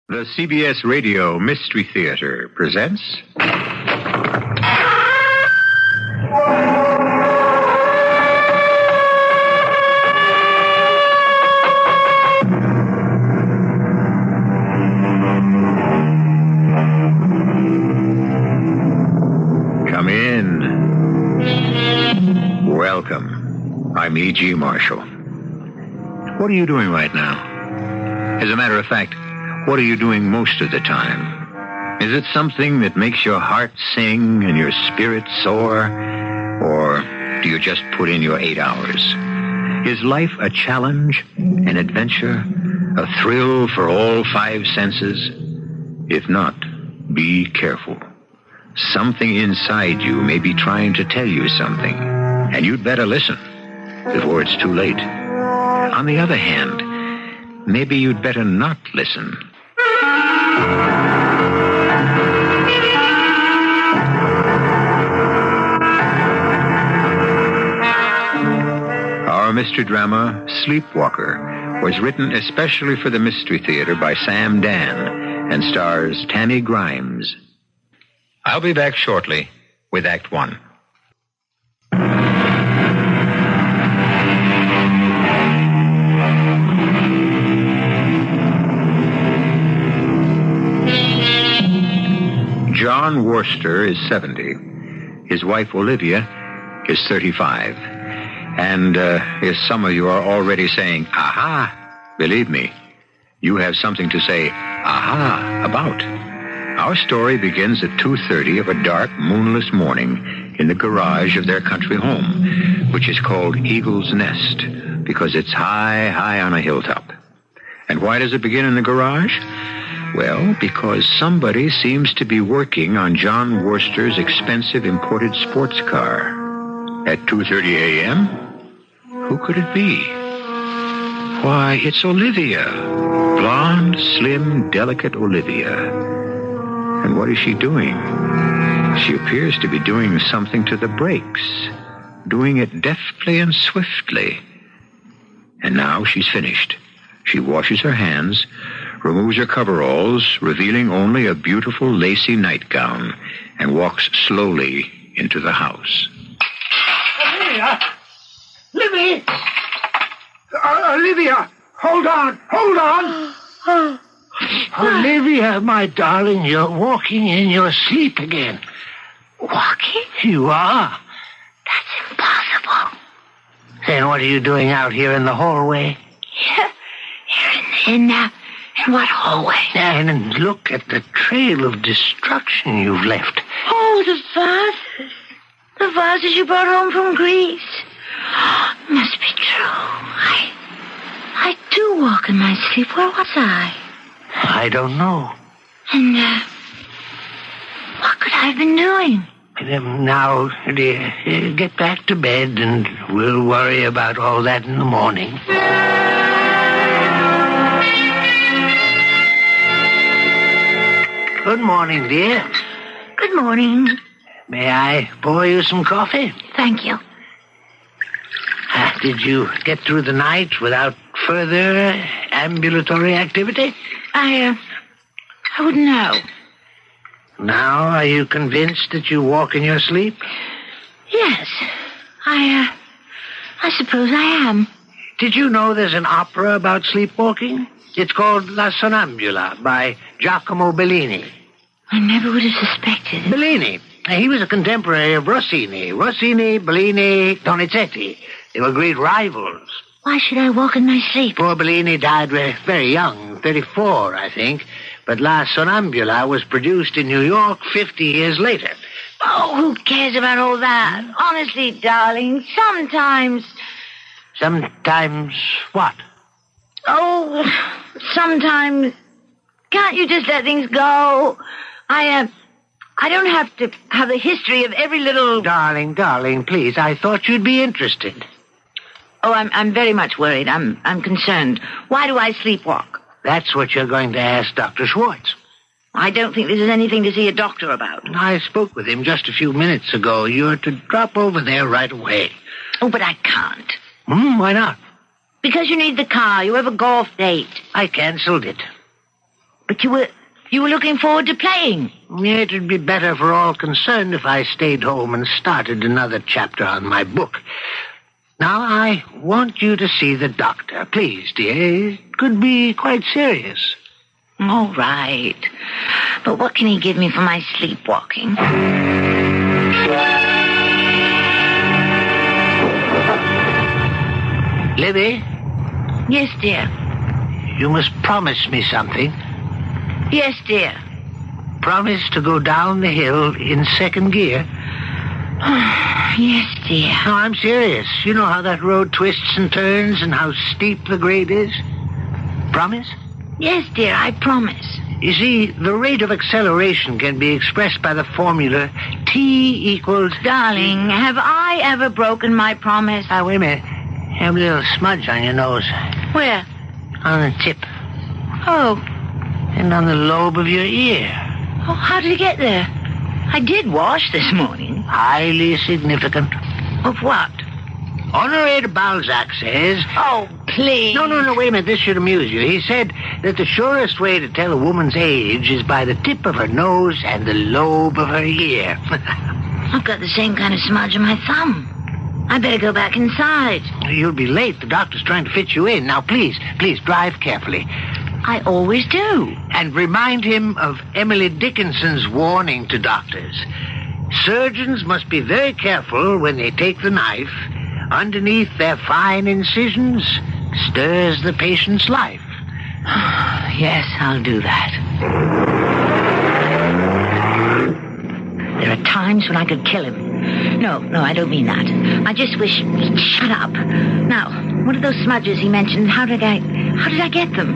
The CBS Radio Mystery Theater presents... Come in. Welcome. I'm E.G. Marshall. What are you doing right now? As a matter of fact, what are you doing most of the time? Is it something that makes your heart sing and your spirit soar? Or do you just put in your 8 hours? Is life a challenge, an adventure, a thrill for all five senses? If not, be careful. Something inside you may be trying to tell you something, and you'd better listen before it's too late. On the other hand, maybe you'd better not listen. Our mystery drama, Sleepwalker, was written especially for the Mystery Theater by Sam Dan and stars Tammy Grimes. I'll be back shortly with Act One. John Worcester is 70. His wife, Olivia, is 35. And as some of you are already saying, aha, believe me, you have something to say, aha, about. Our story begins at 2:30 of a dark, moonless morning in the garage of their country home, which is called Eagle's Nest because it's high, high on a hilltop. And why does it begin in the garage? Well, because somebody seems to be working on John Worcester's expensive imported sports car. At 2:30 a.m.? Who could it be? Why, it's Olivia. Blonde, slim, delicate Olivia. And what is she doing? She appears to be doing something to the brakes. Doing it deftly and swiftly. And now she's finished. She washes her hands, removes her coveralls, revealing only a beautiful lacy nightgown, and walks slowly into the house. Olivia! Livy! Olivia! Hold on! Olivia, my darling, you're walking in your sleep again. Walking? You are. That's impossible. Then what are you doing out here in the hallway? Here in what hallway? And look at the trail of destruction you've left. Oh, the vases. The vases you brought home from Greece. Must be true. I do walk in my sleep. Where was I? I don't know. And, what could I have been doing? Now, dear, get back to bed and we'll worry about all that in the morning. Good morning, dear. Good morning. May I pour you some coffee? Thank you. Did you get through the night without further ambulatory activity? I wouldn't know. Now, are you convinced that you walk in your sleep? Yes. I suppose I am. Did you know there's an opera about sleepwalking? It's called La Sonnambula by Giacomo Bellini. I never would have suspected. Bellini. He was a contemporary of Rossini. Rossini, Bellini, Donizetti. They were great rivals. Why should I walk in my sleep? Poor Bellini died very young, 34, I think. But La Sonnambula was produced in New York 50 years later. Oh, who cares about all that? Honestly, darling, sometimes... Sometimes what? Oh, sometimes... Can't you just let things go? I don't have to have the history of every little... Darling, please, I thought you'd be interested. Oh, I'm very much worried. I'm concerned. Why do I sleepwalk? That's what you're going to ask Dr. Schwartz. I don't think this is anything to see a doctor about. I spoke with him just a few minutes ago. You're to drop over there right away. Oh, but I can't. Why not? Because you need the car. You have a golf date. I canceled it. But you were looking forward to playing. Yeah, it would be better for all concerned if I stayed home and started another chapter on my book. Now, I want you to see the doctor. Please, dear. It could be quite serious. All right. But what can he give me for my sleepwalking? Libby, Yes, dear. you must promise me something. Yes, dear. Promise to go down the hill in second gear. Yes, dear. No, I'm serious. You know how that road twists and turns and how steep the grade is? Promise? Yes, dear, I promise. You see, the rate of acceleration can be expressed by the formula T equals... Darling, have I ever broken my promise? Wait a minute. You have a little smudge on your nose. Where? On the tip. Oh. And on the lobe of your ear. Oh, how did it get there? I did wash this morning. Highly significant. Of what? Honoré de Balzac says... Oh, please. No, wait a minute. This should amuse you. He said that the surest way to tell a woman's age is by the tip of her nose and the lobe of her ear. I've got the same kind of smudge on my thumb. I better go back inside. You'll be late. The doctor's trying to fit you in. Now, please, drive carefully. I always do. And remind him of Emily Dickinson's warning to doctors. Surgeons must be very careful when they take the knife. Underneath their fine incisions stirs the patient's life. Yes, I'll do that. There are times when I could kill him. No, I don't mean that. I just wish he'd shut up. Now, what are those smudges he mentioned? How did I get them?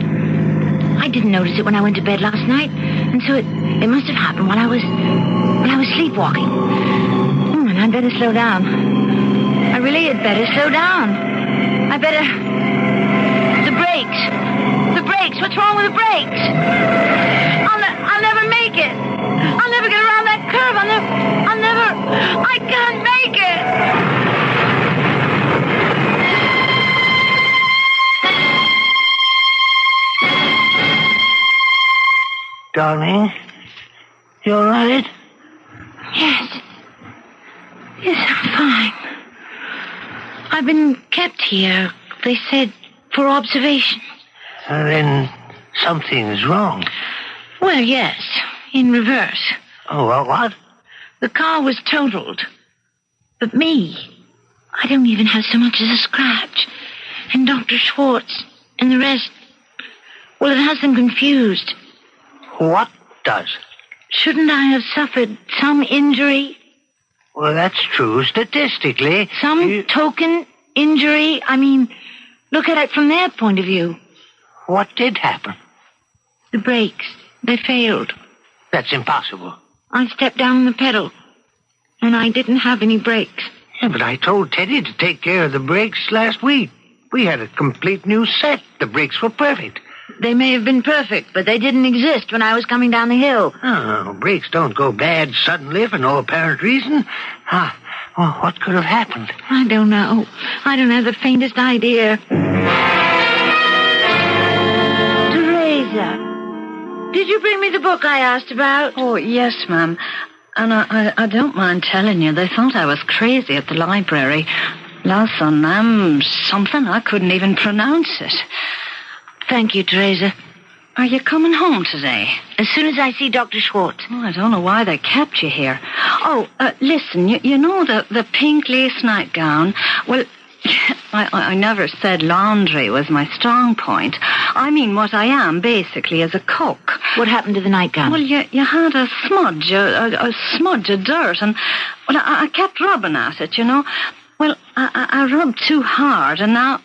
I didn't notice it when I went to bed last night, and so it must have happened while I was sleepwalking. And I'd better slow down. I really had better slow down. The brakes. What's wrong with the brakes? I'll never make it. I'll never get around that curve. I can't make it. Darling, you all right? Yes, I'm fine. I've been kept here, they said, for observation. Then something's wrong. Well, yes, in reverse. Oh, well, what? The car was totaled. But me, I don't even have so much as a scratch. And Dr. Schwartz and the rest, well, it has them confused. What does? Shouldn't I have suffered some injury? Well, that's true. Statistically... Some token injury? I mean, look at it from their point of view. What did happen? The brakes, they failed. That's impossible. I stepped down the pedal, and I didn't have any brakes. Yeah, but I told Teddy to take care of the brakes last week. We had a complete new set. The brakes were perfect. They may have been perfect, but they didn't exist when I was coming down the hill. Oh, brakes don't go bad suddenly for no apparent reason. Well, what could have happened? I don't know. I don't have the faintest idea. Teresa, did you bring me the book I asked about? Oh, yes, ma'am. And I don't mind telling you, they thought I was crazy at the library. Lasonam something, I couldn't even pronounce it. Thank you, Teresa. Are you coming home today? As soon as I see Dr. Schwartz. Oh, I don't know why they kept you here. Oh, listen, you know the pink lace nightgown? Well, I never said laundry was my strong point. I mean, what I am, basically, is a cook. What happened to the nightgown? Well, you had a smudge, a smudge of dirt, and well, I kept rubbing at it, you know. Well, I rubbed too hard, and now...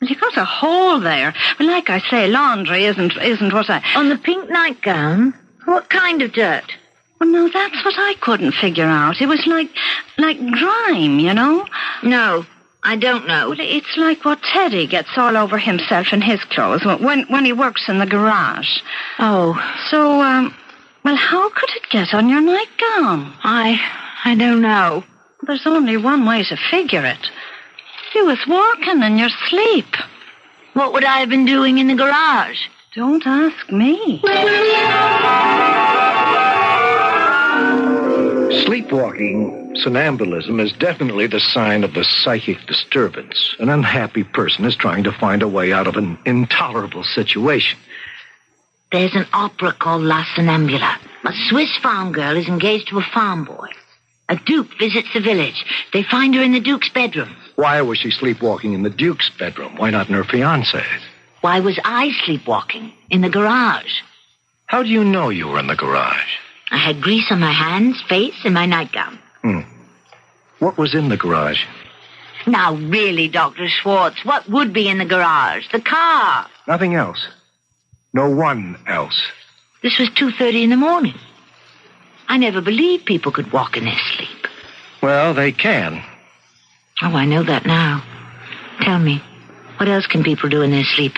Well, you got a hole there. Well, like I say, laundry isn't what I... On the pink nightgown? What kind of dirt? Well, no, that's what I couldn't figure out. It was like grime, you know? No, I don't know. Well, it's like what Teddy gets all over himself in his clothes when he works in the garage. Oh. So, well, how could it get on your nightgown? I don't know. There's only one way to figure it. You was walking in your sleep. What would I have been doing in the garage? Don't ask me. Sleepwalking, somnambulism, is definitely the sign of a psychic disturbance. An unhappy person is trying to find a way out of an intolerable situation. There's an opera called La Sonnambula. A Swiss farm girl is engaged to a farm boy. A duke visits the village. They find her in the duke's bedroom. Why was she sleepwalking in the Duke's bedroom? Why not in her fiancé's? Why was I sleepwalking? In the garage. How do you know you were in the garage? I had grease on my hands, face, and my nightgown. What was in the garage? Now, really, Dr. Schwartz, what would be in the garage? The car. Nothing else. No one else. This was 2:30 in the morning. I never believed people could walk in their sleep. Well, they can. Oh, I know that now. Tell me, what else can people do in their sleep?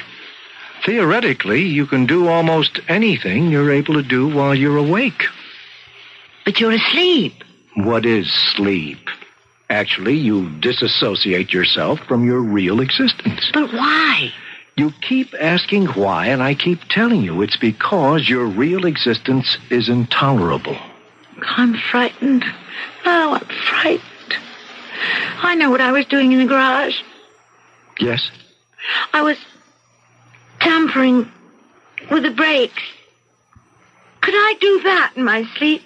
Theoretically, you can do almost anything you're able to do while you're awake. But you're asleep. What is sleep? Actually, you disassociate yourself from your real existence. But why? You keep asking why, and I keep telling you it's because your real existence is intolerable. I'm frightened. Oh, I'm frightened. I know what I was doing in the garage. Yes? I was tampering with the brakes. Could I do that in my sleep?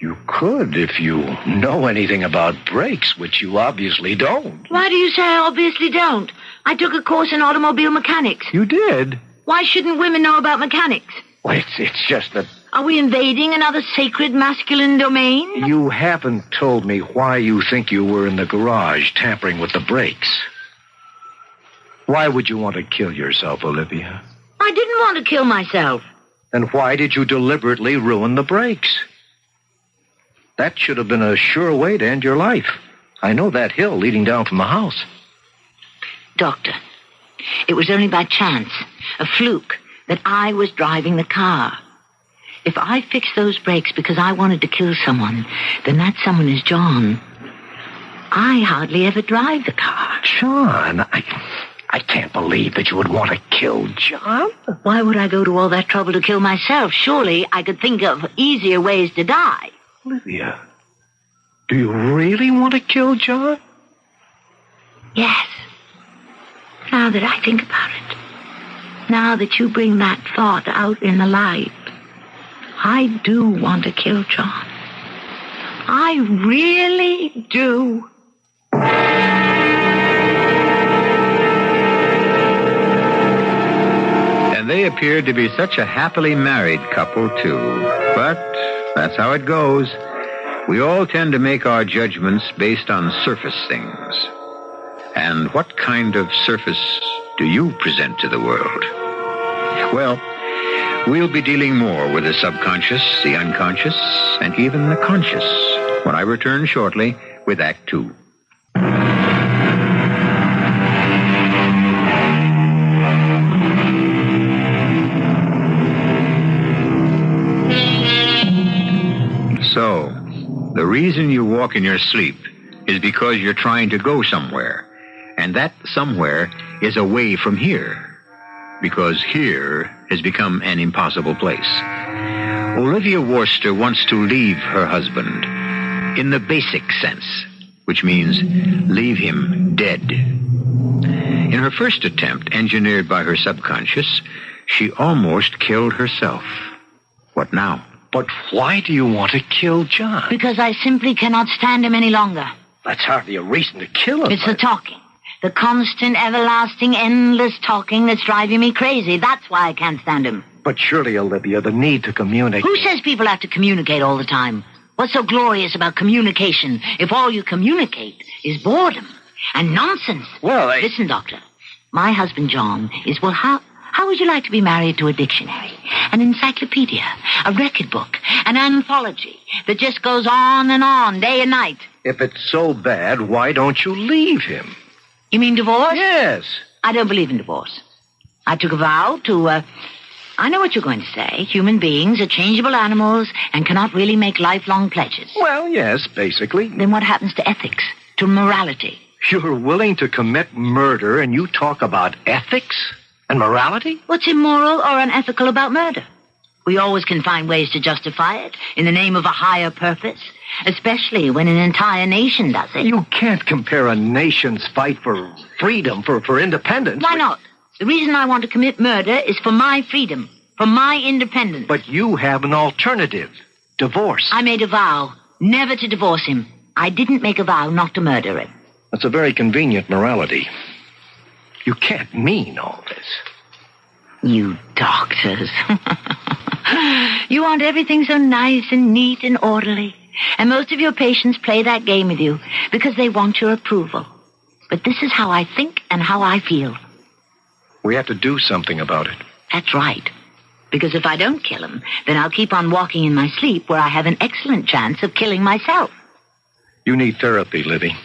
You could if you know anything about brakes, which you obviously don't. Why do you say I obviously don't? I took a course in automobile mechanics. You did? Why shouldn't women know about mechanics? Well, it's just that... Are we invading another sacred masculine domain? You haven't told me why you think you were in the garage tampering with the brakes. Why would you want to kill yourself, Olivia? I didn't want to kill myself. Then why did you deliberately ruin the brakes? That should have been a sure way to end your life. I know that hill leading down from the house. Doctor, it was only by chance, a fluke, that I was driving the car. If I fixed those brakes because I wanted to kill someone, then that someone is John. I hardly ever drive the car. John, I can't believe that you would want to kill John. Why would I go to all that trouble to kill myself? Surely I could think of easier ways to die. Olivia, do you really want to kill John? Yes. Now that I think about it. Now that you bring that thought out in the light. I do want to kill John. I really do. And they appeared to be such a happily married couple, too. But that's how it goes. We all tend to make our judgments based on surface things. And what kind of surface do you present to the world? Well, we'll be dealing more with the subconscious, the unconscious, and even the conscious when I return shortly with Act 2. So, the reason you walk in your sleep is because you're trying to go somewhere. And that somewhere is away from here. Because here has become an impossible place. Olivia Worcester wants to leave her husband in the basic sense, which means leave him dead. In her first attempt, engineered by her subconscious, she almost killed herself. What now? But why do you want to kill John? Because I simply cannot stand him any longer. That's hardly a reason to kill him. It's the talking. The constant, everlasting, endless talking that's driving me crazy. That's why I can't stand him. But surely, Olivia, the need to communicate... Who says people have to communicate all the time? What's so glorious about communication if all you communicate is boredom and nonsense? Well, Listen, Doctor. My husband, John, is, well, how would you like to be married to a dictionary, an encyclopedia, a record book, an anthology that just goes on and on, day and night? If it's so bad, why don't you leave him? You mean divorce? Yes. I don't believe in divorce. I took a vow to, I know what you're going to say. Human beings are changeable animals and cannot really make lifelong pledges. Well, yes, basically. Then what happens to ethics, to morality? You're willing to commit murder and you talk about ethics? And morality? What's immoral or unethical about murder? We always can find ways to justify it in the name of a higher purpose, especially when an entire nation does it. You can't compare a nation's fight for freedom, for independence. Why not? The reason I want to commit murder is for my freedom, for my independence. But you have an alternative. Divorce. I made a vow never to divorce him. I didn't make a vow not to murder him. That's a very convenient morality. You can't mean all this. You doctors. You want everything so nice and neat and orderly. And most of your patients play that game with you because they want your approval. But this is how I think and how I feel. We have to do something about it. That's right. Because if I don't kill him, then I'll keep on walking in my sleep where I have an excellent chance of killing myself. You need therapy, Livy.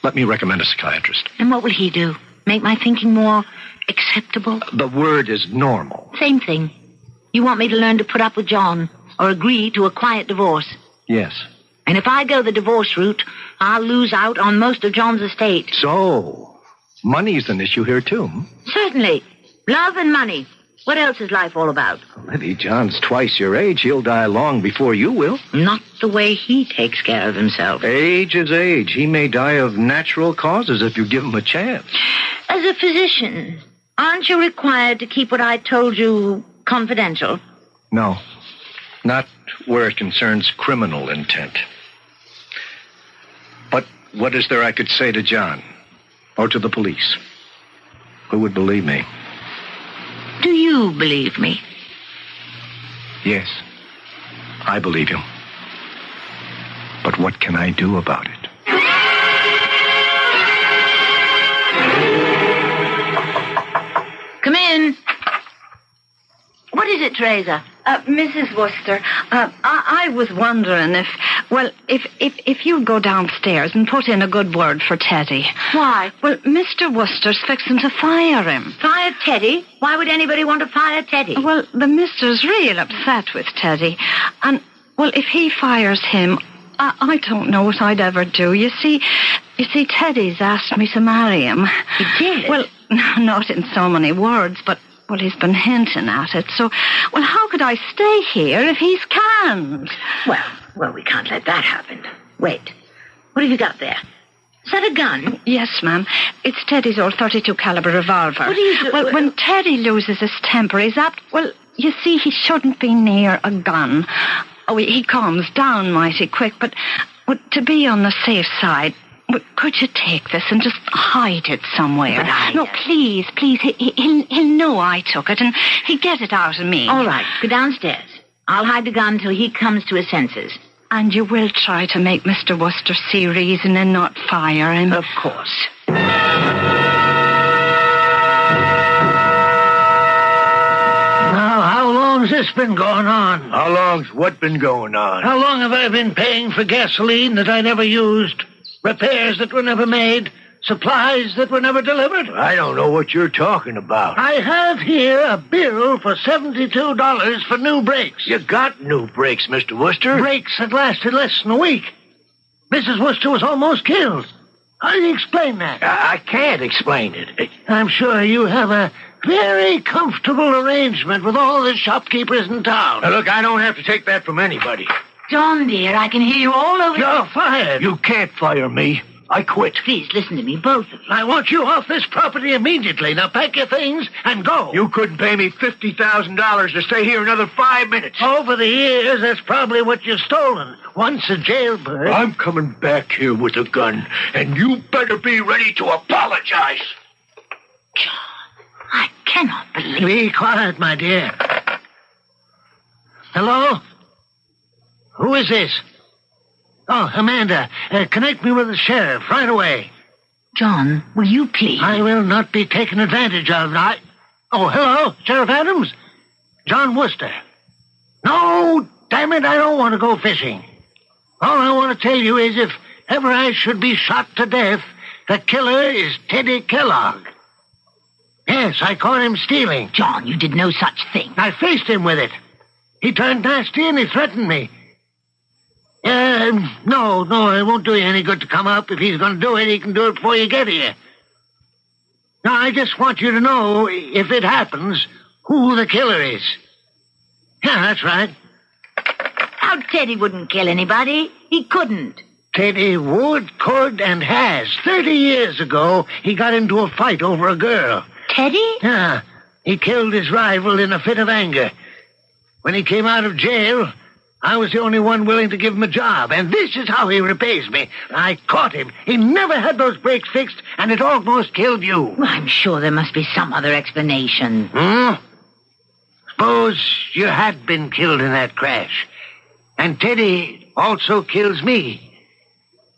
Let me recommend a psychiatrist. And what will he do? Make my thinking more acceptable? The word is normal. Same thing. You want me to learn to put up with John or agree to a quiet divorce? Yes. And if I go the divorce route, I'll lose out on most of John's estate. So, money's an issue here, too. Certainly. Love and money. What else is life all about? Livy, John's twice your age. He'll die long before you will. Not the way he takes care of himself. Age is age. He may die of natural causes if you give him a chance. As a physician, aren't you required to keep what I told you confidential? No. Not where it concerns criminal intent. But what is there I could say to John? Or to the police? Who would believe me? Do you believe me? Yes. I believe you. But what can I do about it? Come in. What is it, Teresa? Mrs. Worcester, I was wondering if you'd go downstairs and put in a good word for Teddy. Why? Well, Mr. Worcester's fixing to fire him. Fire Teddy? Why would anybody want to fire Teddy? Well, the mister's real upset with Teddy. And, well, if he fires him, I don't know what I'd ever do. You see, Teddy's asked me to marry him. He did? Well, not in so many words, but... well, he's been hinting at it, so... well, how could I stay here if he's canned? Well, we can't let that happen. Wait. What have you got there? Is that a gun? Yes, ma'am. It's Teddy's old .32 caliber revolver. What do you do? Well, when Teddy loses his temper, he's apt... well, you see, he shouldn't be near a gun. Oh, he calms down mighty quick, but to be on the safe side... well, could you take this and just hide it somewhere? No, please. He'll know I took it, and he'd get it out of me. All right, go downstairs. I'll hide the gun till he comes to his senses. And you will try to make Mr. Worcester see reason and not fire him? Of course. Now, how long's this been going on? How long's what been going on? How long have I been paying for gasoline that I never used? Repairs that were never made? Supplies that were never delivered? I don't know what you're talking about. I have here a bill for $72 for new brakes. You got new brakes, Mr. Worcester. Brakes that lasted less than a week. Mrs. Worcester was almost killed. How do you explain that? I can't explain it. I'm sure you have a very comfortable arrangement with all the shopkeepers in town. Now, look, I don't have to take that from anybody. John, dear, I can hear you all over... You're fired. You can't fire me. I quit. Please, listen to me, both of you. I want you off this property immediately. Now pack your things and go. You couldn't pay me $50,000 to stay here another 5 minutes. Over the years, that's probably what you've stolen. Once a jailbird. I'm coming back here with a gun, and you better be ready to apologize. John, I cannot believe... Be quiet, my dear. Hello? Who is this? Oh, Amanda, connect me with the sheriff right away. John, will you please? I will not be taken advantage of. Oh, hello, Sheriff Adams? John Worcester. No, damn it, I don't want to go fishing. All I want to tell you is if ever I should be shot to death, the killer is Teddy Kellogg. Yes, I caught him stealing. John, you did no such thing. I faced him with it. He turned nasty and he threatened me. No, it won't do you any good to come up. If he's going to do it, he can do it before you get here. Now, I just want you to know, if it happens, who the killer is. Yeah, that's right. How Teddy wouldn't kill anybody? He couldn't. Teddy would, could, and has. 30 years ago, he got into a fight over a girl. Teddy? Yeah, he killed his rival in a fit of anger. When he came out of jail, I was the only one willing to give him a job, and this is how he repays me. I caught him. He never had those brakes fixed, and it almost killed you. Well, I'm sure there must be some other explanation. Suppose you had been killed in that crash, and Teddy also kills me.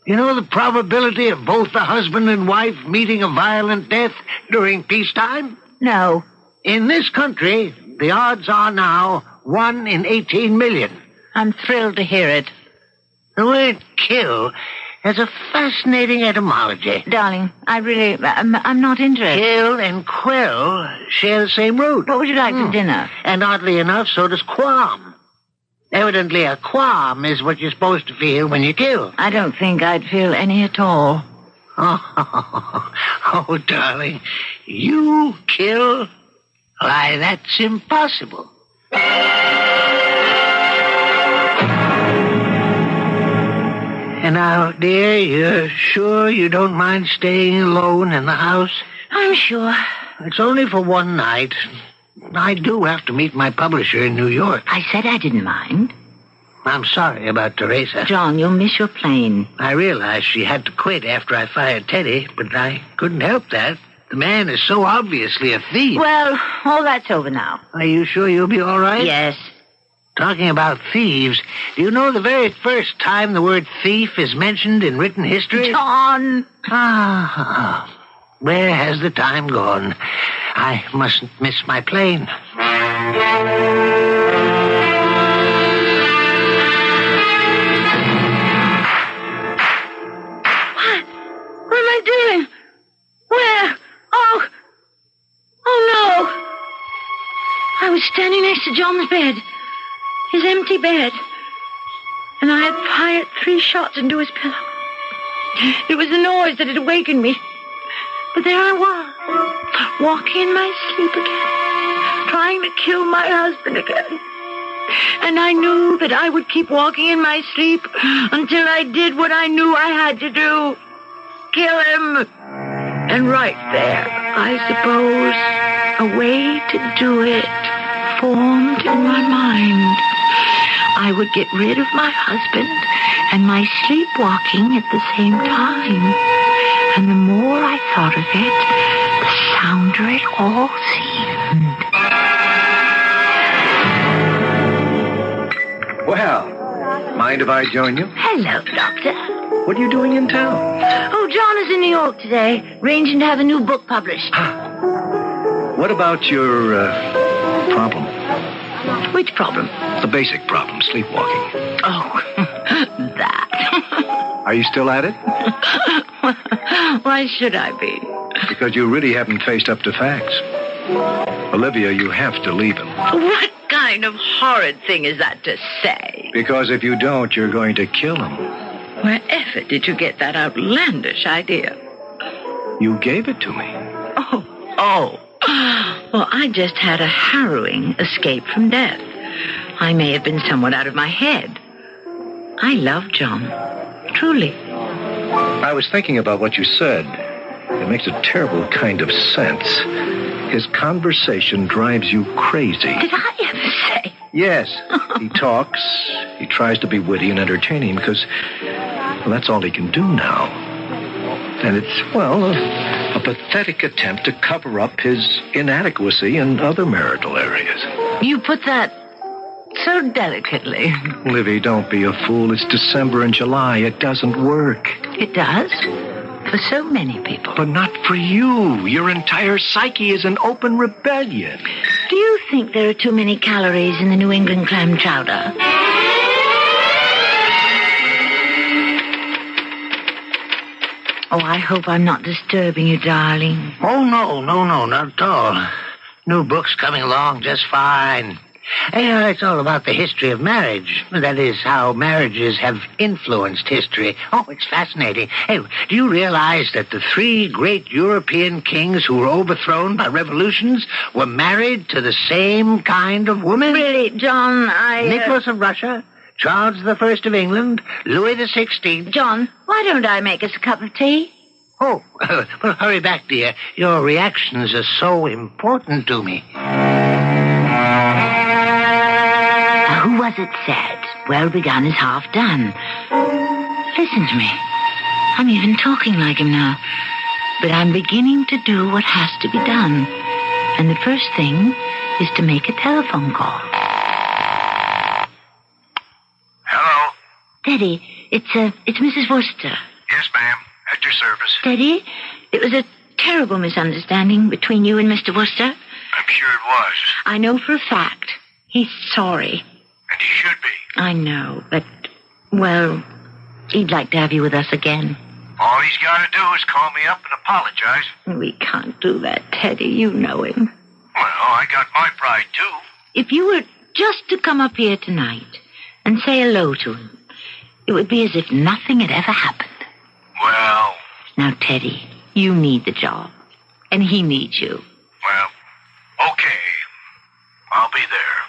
You know the probability of both the husband and wife meeting a violent death during peacetime? No. In this country, the odds are now 1 in 18 million. I'm thrilled to hear it. The word kill has a fascinating etymology. Darling, I'm not interested. Kill and quell share the same root. What would you like for dinner? And oddly enough, so does qualm. Evidently, a qualm is what you're supposed to feel when you kill. I don't think I'd feel any at all. Oh, darling, you kill? Why, that's impossible. And now, dear, you're sure you don't mind staying alone in the house? I'm sure. It's only for one night. I do have to meet my publisher in New York. I said I didn't mind. I'm sorry about Teresa. John, you'll miss your plane. I realized she had to quit after I fired Teddy, but I couldn't help that. The man is so obviously a thief. Well, all that's over now. Are you sure you'll be all right? Yes. Talking about thieves, do you know the very first time the word thief is mentioned in written history? John! Where has the time gone? I mustn't miss my plane. What am I doing? Where? Oh no! I was standing next to John's bed. His empty bed. And I had fired 3 shots into his pillow. It was the noise that had awakened me. But there I was, walking in my sleep again, trying to kill my husband again. And I knew that I would keep walking in my sleep until I did what I knew I had to do. Kill him. And right there, I suppose, a way to do it formed in my mind. I would get rid of my husband and my sleepwalking at the same time. And the more I thought of it, the sounder it all seemed. Well, mind if I join you? Hello, Doctor. What are you doing in town? Oh, John is in New York today, arranging to have a new book published. What about your problem? Which problem? The basic problem, sleepwalking. Oh, that. Are you still at it? Why should I be? Because you really haven't faced up to facts. Olivia, you have to leave him. What kind of horrid thing is that to say? Because if you don't, you're going to kill him. Wherever did you get that outlandish idea? You gave it to me. Oh. Well, I just had a harrowing escape from death. I may have been somewhat out of my head. I love John. Truly. I was thinking about what you said. It makes a terrible kind of sense. His conversation drives you crazy. Did I ever say? Yes. He talks. He tries to be witty and entertaining because, well, that's all he can do now. And it's, well, a pathetic attempt to cover up his inadequacy in other marital areas. You put that so delicately. Livy, don't be a fool. It's December and July. It doesn't work. It does. For so many people. But not for you. Your entire psyche is an open rebellion. Do you think there are too many calories in the New England clam chowder? Oh, I hope I'm not disturbing you, darling. Oh, no, not at all. New book's coming along just fine. It's all about the history of marriage. That is, how marriages have influenced history. Oh, it's fascinating. Hey, do you realize that the 3 great European kings who were overthrown by revolutions were married to the same kind of woman? Really, John, Nicholas of Russia, Charles I of England, Louis XVI. John, why don't I make us a cup of tea? Oh, well, hurry back, dear. Your reactions are so important to me. Who was it said, well begun is half done? Listen to me. I'm even talking like him now. But I'm beginning to do what has to be done. And the first thing is to make a telephone call. Hello? Teddy, it's Mrs. Worcester. Yes, ma'am. At your service. Teddy, it was a terrible misunderstanding between you and Mr. Worcester. I'm sure it was. I know for a fact. He's sorry. And he should be. I know, but, well, he'd like to have you with us again. All he's got to do is call me up and apologize. We can't do that, Teddy. You know him. Well, I got my pride, too. If you were just to come up here tonight and say hello to him, it would be as if nothing had ever happened. Well... Now, Teddy, you need the job, and he needs you. Well, okay. I'll be there.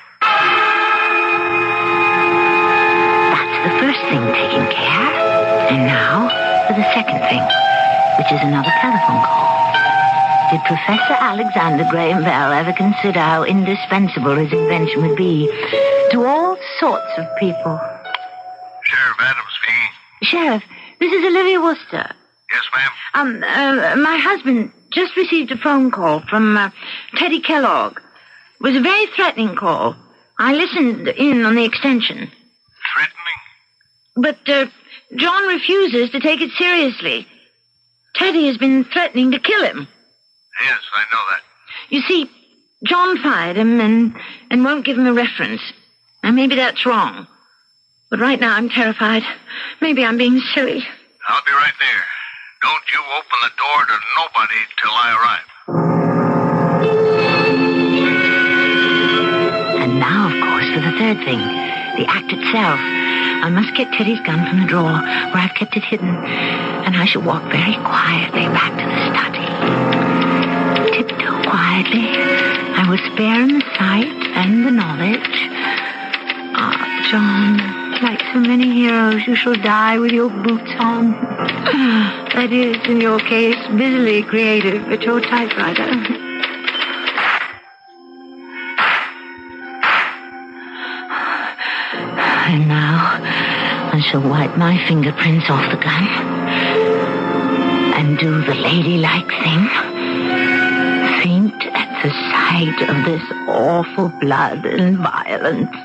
That's the first thing taken care. And now for the second thing, which is another telephone call. Did Professor Alexander Graham Bell ever consider how indispensable his invention would be to all sorts of people? Sheriff Adams speaking. Sheriff, this is Olivia Worcester. Yes, ma'am? My husband just received a phone call from Teddy Kellogg. It was a very threatening call. I listened in on the extension. Threatening? But John refuses to take it seriously. Teddy has been threatening to kill him. Yes, I know that. You see, John fired him and won't give him a reference. Now, maybe that's wrong. But right now I'm terrified. Maybe I'm being silly. I'll be right there. Don't you open the door to nobody till I arrive. And now, of course, for the third thing, the act itself. I must get Teddy's gun from the drawer where I've kept it hidden, and I shall walk very quietly back to the study. Tiptoe quietly. I will spare him the sight and the knowledge. Ah, John, like so many heroes, you shall die with your boots on. That is, in your case, busily creative at your typewriter. And now, I shall wipe my fingerprints off the gun and do the ladylike thing. Faint at the sight of this awful blood and violence.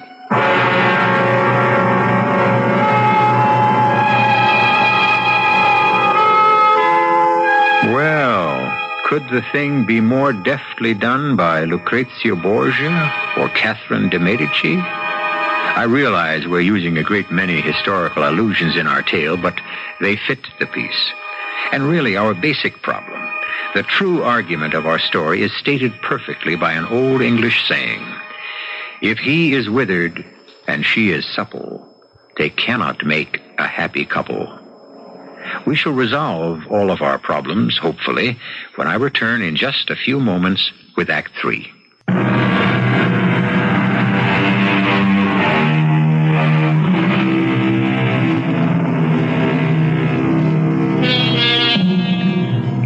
Well, could the thing be more deftly done by Lucrezia Borgia or Catherine de Medici? I realize we're using a great many historical allusions in our tale, but they fit the piece. And really, our basic problem, the true argument of our story, is stated perfectly by an old English saying. If he is withered and she is supple, they cannot make a happy couple. We shall resolve all of our problems, hopefully, when I return in just a few moments with Act 3.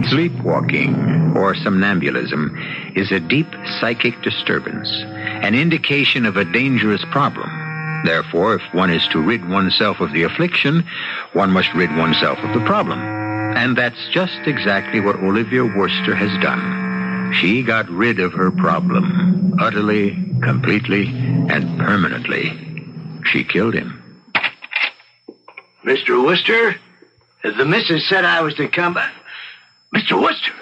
Sleepwalking, or somnambulism, is a deep psychic disturbance, an indication of a dangerous problem. Therefore, if one is to rid oneself of the affliction, one must rid oneself of the problem. And that's just exactly what Olivia Worcester has done. She got rid of her problem, utterly, completely, and permanently. She killed him. Mr. Worcester, the missus said I was to come. Mr. Worcester!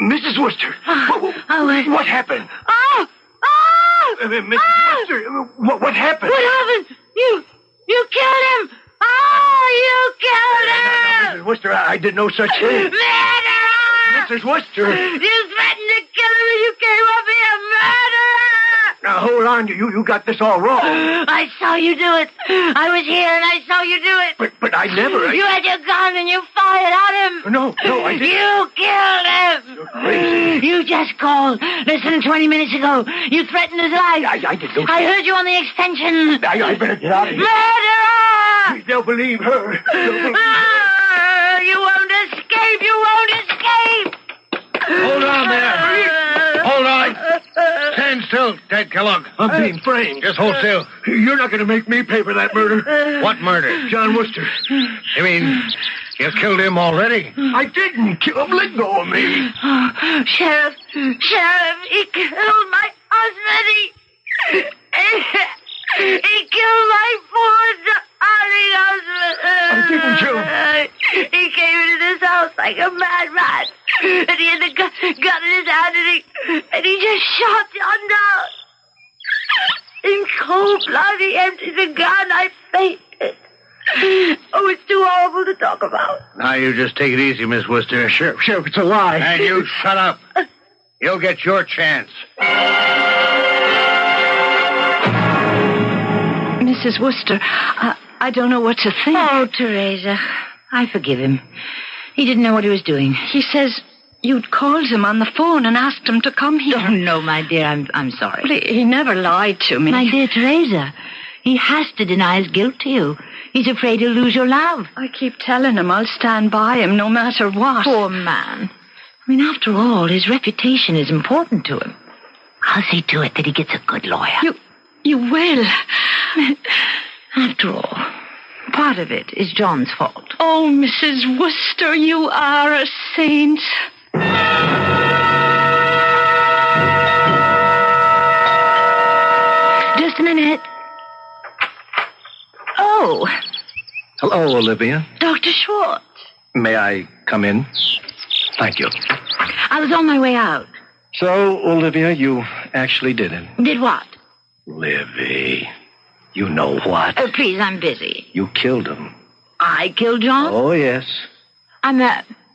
Mrs. Worcester! What happened? Mrs. Worcester, what happened? What happened? You killed him! Oh, you killed him! Mrs. Worcester, I did no such thing. Murderer! Mrs. Worcester! You threatened to kill him and you came up here, murderer! Now, hold on. You got this all wrong. I saw you do it. I was here and I saw you do it. But I never... You had your gun and you fired at him. No, I didn't. You killed him. You're crazy. You just called. Listen, 20 minutes ago, you threatened his life. I did no... I heard you on the extension. I better get out of here. Murderer! They'll believe her. You won't escape. You won't escape. Hold on there. Hold on. Stand still, Ted Kellogg. I'm being framed. Just hold still. You're not going to make me pay for that murder. What murder? John Worcester. You mean you've killed him already? I didn't kill him. Let go of me. Sheriff, he killed my husband. He killed my poor darling husband. I didn't kill him. He came into this house like a madman. And he had the gun in his hand and he just shot John down. In cold blood, he emptied the gun. I fainted. Oh, it's too horrible to talk about. Now, you just take it easy, Miss Worcester. Sheriff, it's a lie. And you shut up. You'll get your chance. Mrs. Worcester, I don't know what to think. Oh, Teresa, I forgive him. He didn't know what he was doing. He says you'd called him on the phone and asked him to come here. Oh, no, my dear, I'm sorry. Well, he never lied to me. My dear Teresa, he has to deny his guilt to you. He's afraid he'll lose your love. I keep telling him I'll stand by him no matter what. Poor man. I mean, after all, his reputation is important to him. I'll see to it that he gets a good lawyer. You will. After all, part of it is John's fault. Oh, Mrs. Worcester, you are a saint. Just a minute. Oh, Hello, Olivia. Dr. Schwartz. May I come in? Thank you. I was on my way out. So, Olivia, you actually did it. Did what? Livy, you know what? Oh, please, I'm busy. You killed him. I killed John? Oh, yes. I'm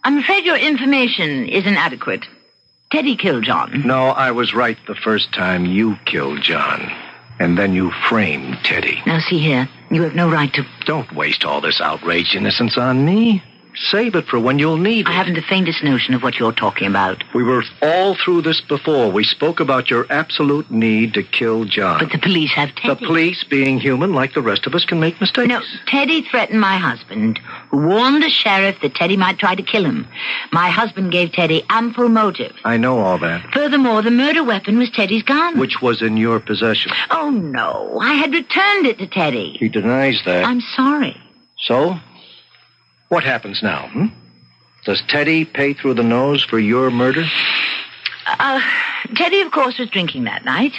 afraid your information isn't adequate. Teddy killed John. No, I was right the first time. You killed John. And then you framed Teddy. Now, see here. You have no right to... Don't waste all this outraged innocence on me. Save it for when you'll need it. I haven't the faintest notion of what you're talking about. We were all through this before. We spoke about your absolute need to kill John. But the police have Teddy. The police, being human like the rest of us, can make mistakes. No, Teddy threatened my husband, who warned the sheriff that Teddy might try to kill him. My husband gave Teddy ample motive. I know all that. Furthermore, the murder weapon was Teddy's gun. Which was in your possession. Oh, no. I had returned it to Teddy. He denies that. I'm sorry. So? What happens now, Does Teddy pay through the nose for your murder? Teddy, of course, was drinking that night.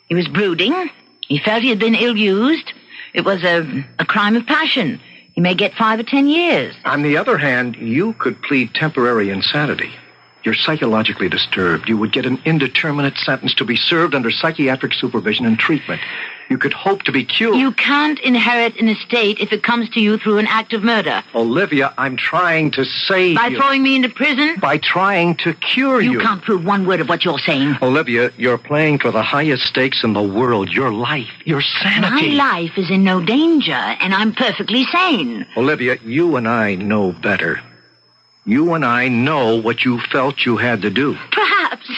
He was brooding. He felt he had been ill-used. It was a crime of passion. He may get 5 or 10 years. On the other hand, you could plead temporary insanity. You're psychologically disturbed. You would get an indeterminate sentence to be served under psychiatric supervision and treatment. You could hope to be cured. You can't inherit an estate if it comes to you through an act of murder. Olivia, I'm trying to save By you. throwing me into prison? By trying to cure you. You can't prove one word of what you're saying. Olivia, you're playing for the highest stakes in the world. Your life, your sanity. My life is in no danger, and I'm perfectly sane. Olivia, you and I know better. You and I know what you felt you had to do. Perhaps.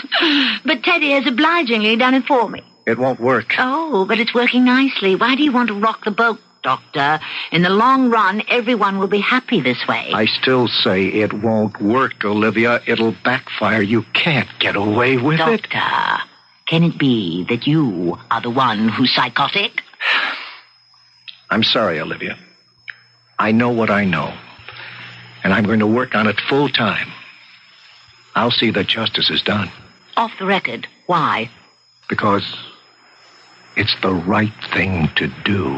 But Teddy has obligingly done it for me. It won't work. Oh, but it's working nicely. Why do you want to rock the boat, Doctor? In the long run, everyone will be happy this way. I still say it won't work, Olivia. It'll backfire. You can't get away with it. Doctor, can it be that you are the one who's psychotic? I'm sorry, Olivia. I know what I know. And I'm going to work on it full time. I'll see that justice is done. Off the record. Why? Because it's the right thing to do.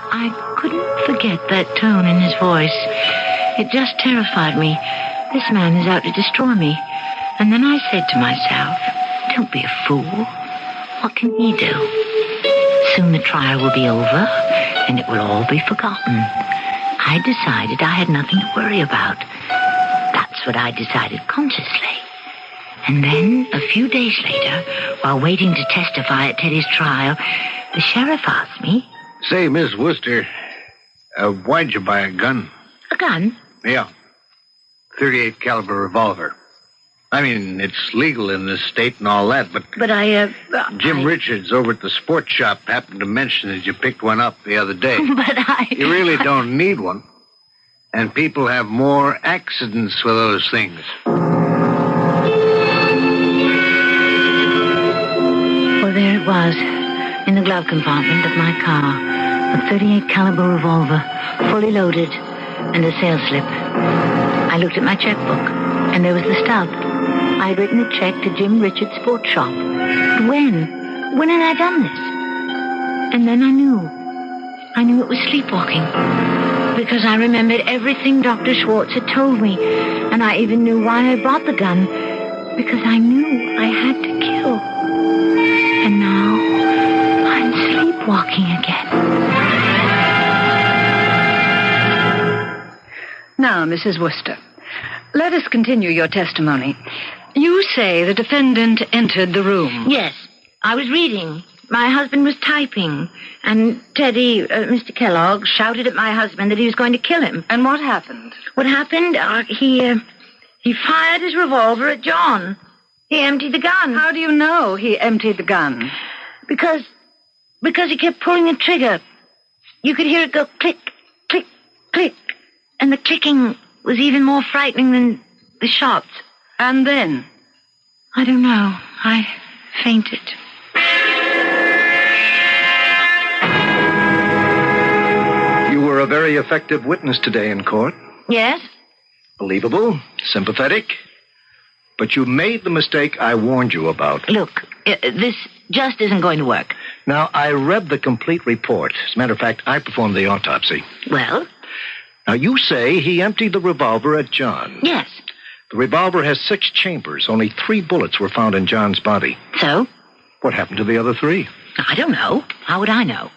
I couldn't forget that tone in his voice. It just terrified me. This man is out to destroy me. And then I said to myself, don't be a fool. What can he do? Soon the trial will be over, and it will all be forgotten. I decided I had nothing to worry about. That's what I decided consciously. And then, a few days later, while waiting to testify at Teddy's trial, the sheriff asked me... Say, Miss Wooster, why'd you buy a gun? A gun? Yeah. 38 caliber revolver. I mean, it's legal in this state and all that, but... But Jim Richards over at the sports shop happened to mention that you picked one up the other day. But You really don't need one. And people have more accidents with those things. Well, there it was, in the glove compartment of my car. A 38 caliber revolver, fully loaded, and a sales slip. I looked at my checkbook, and there was the stub. I had written a check to Jim Richards' sports shop. But when? When had I done this? And then I knew. I knew it was sleepwalking. Because I remembered everything Dr. Schwartz had told me. And I even knew why I brought the gun. Because I knew I had to kill. And now, I'm sleepwalking again. Now, Mrs. Wooster, let us continue your testimony. You say the defendant entered the room. Yes, I was reading. My husband was typing. And Teddy, Mr. Kellogg, shouted at my husband that he was going to kill him. And what happened? What happened? He fired his revolver at John. He emptied the gun. How do you know he emptied the gun? Because he kept pulling the trigger. You could hear it go click, click, click. And the clicking was even more frightening than the shots. And then? I don't know. I fainted. You were a very effective witness today in court. Yes? Believable, sympathetic. But you made the mistake I warned you about. Look, this just isn't going to work. Now, I read the complete report. As a matter of fact, I performed the autopsy. Well? Now, you say he emptied the revolver at John. Yes. The revolver has 6 chambers. Only 3 bullets were found in John's body. So? What happened to the other 3? I don't know. How would I know?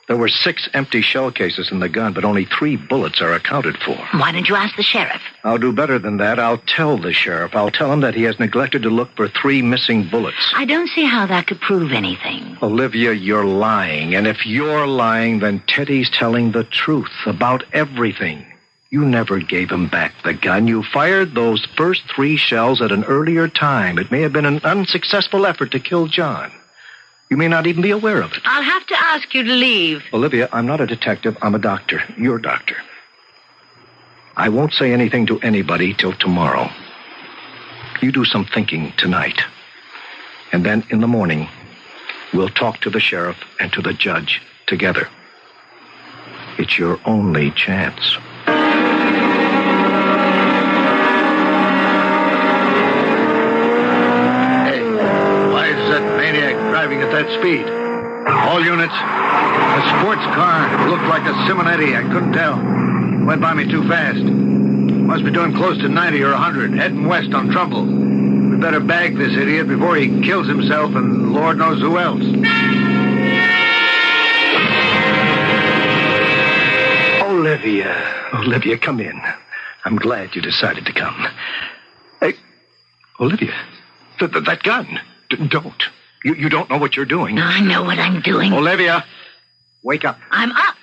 There were 6 empty shell cases in the gun, but only 3 bullets are accounted for. Why don't you ask the sheriff? I'll do better than that. I'll tell the sheriff. I'll tell him that he has neglected to look for 3 missing bullets. I don't see how that could prove anything. Olivia, you're lying. And if you're lying, then Teddy's telling the truth about everything. You never gave him back the gun. You fired those first 3 shells at an earlier time. It may have been an unsuccessful effort to kill John. You may not even be aware of it. I'll have to ask you to leave. Olivia, I'm not a detective. I'm a doctor. You're a doctor. I won't say anything to anybody till tomorrow. You do some thinking tonight. And then in the morning, we'll talk to the sheriff and to the judge together. It's your only chance. Driving at that speed. All units. A sports car looked like a Simonetti. I couldn't tell. Went by me too fast. Must be doing close to 90 or 100, heading west on Trumbull. We better bag this idiot before he kills himself and Lord knows who else. Olivia, come in. I'm glad you decided to come. Hey, Olivia, that gun. Don't. You don't know what you're doing. I know what I'm doing. Olivia, wake up. I'm up.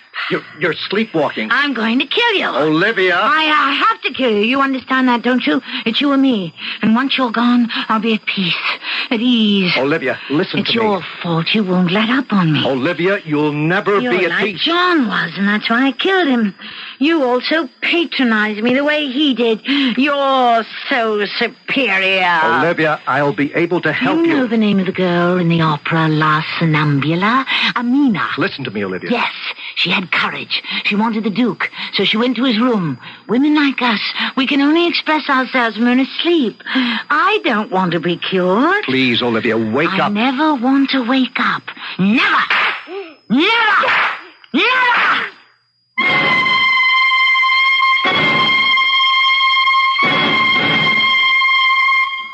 You're sleepwalking. I'm going to kill you. Olivia. I have to kill you. You understand that, don't you? It's you and me. And once you're gone, I'll be at peace, at ease. Olivia, listen to me. It's your fault. You won't let up on me. Olivia, you'll never You're be at like peace. John was, and that's why I killed him. You also patronized me the way he did. You're so superior. Olivia, I'll be able to help You know the name of the girl in the opera La Sonnambula? Amina. Listen to me, Olivia. Yes, she had courage. She wanted the Duke, so she went to his room. Women like us, we can only express ourselves when we're asleep. I don't want to be cured. Please, Olivia, wake up. I never want to wake up. Never! Never! Never!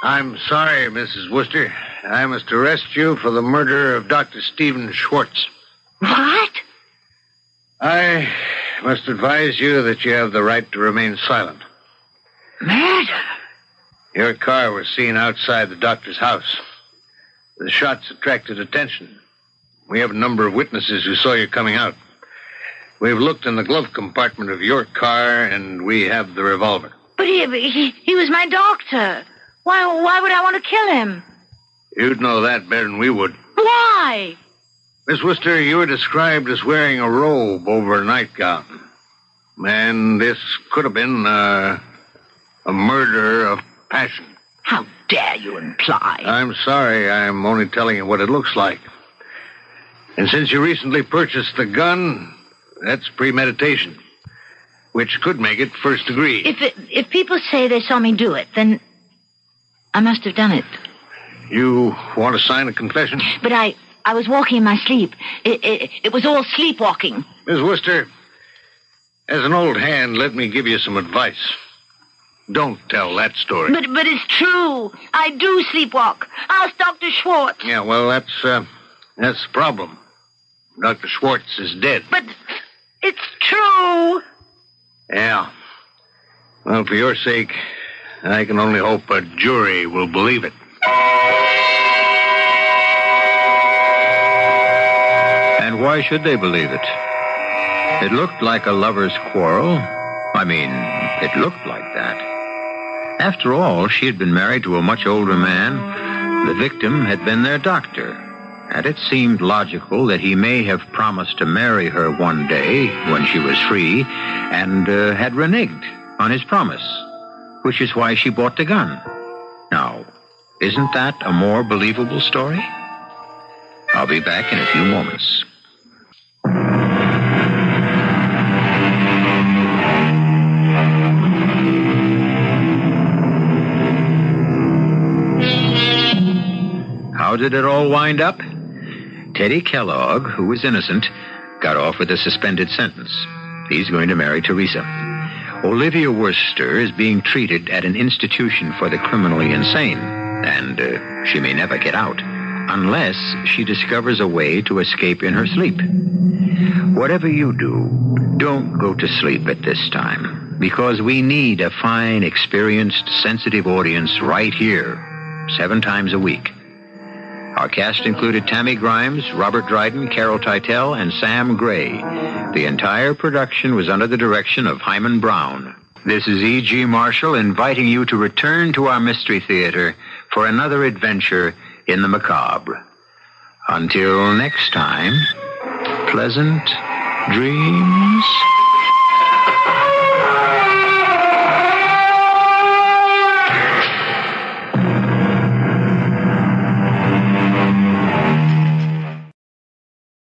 I'm sorry, Mrs. Wooster. I must arrest you for the murder of Dr. Stephen Schwartz. What? I must advise you that you have the right to remain silent. Murder? Your car was seen outside the doctor's house. The shots attracted attention. We have a number of witnesses who saw you coming out. We've looked in the glove compartment of your car, and we have the revolver. But he was my doctor. Why would I want to kill him? You'd know that better than we would. Why? Miss Worcester, you were described as wearing a robe over a nightgown. And this could have been a murder of passion. How dare you imply? I'm sorry. I'm only telling you what it looks like. And since you recently purchased the gun, that's premeditation, which could make it first degree. If people say they saw me do it, then I must have done it. You want to sign a confession? But I was walking in my sleep. It was all sleepwalking. Miss Worcester, as an old hand, let me give you some advice. Don't tell that story. But it's true. I do sleepwalk. Ask Dr. Schwartz. Yeah, well, that's the problem. Dr. Schwartz is dead. But it's true. Yeah. Well, for your sake, I can only hope a jury will believe it. And why should they believe it? It looked like a lover's quarrel. I mean, it looked like that. After all, she had been married to a much older man. The victim had been their doctor. And it seemed logical that he may have promised to marry her one day when she was free and had reneged on his promise, which is why she bought the gun. Now, isn't that a more believable story? I'll be back in a few moments. How did it all wind up? Teddy Kellogg, who was innocent, got off with a suspended sentence. He's going to marry Teresa. Olivia Worcester is being treated at an institution for the criminally insane, and she may never get out unless she discovers a way to escape in her sleep. Whatever you do, don't go to sleep at this time, because we need a fine, experienced, sensitive audience right here, 7 times a week. Our cast included Tammy Grimes, Robert Dryden, Carol Teitel, and Sam Gray. The entire production was under the direction of Hyman Brown. This is E.G. Marshall inviting you to return to our Mystery Theater for another adventure in the macabre. Until next time, pleasant dreams.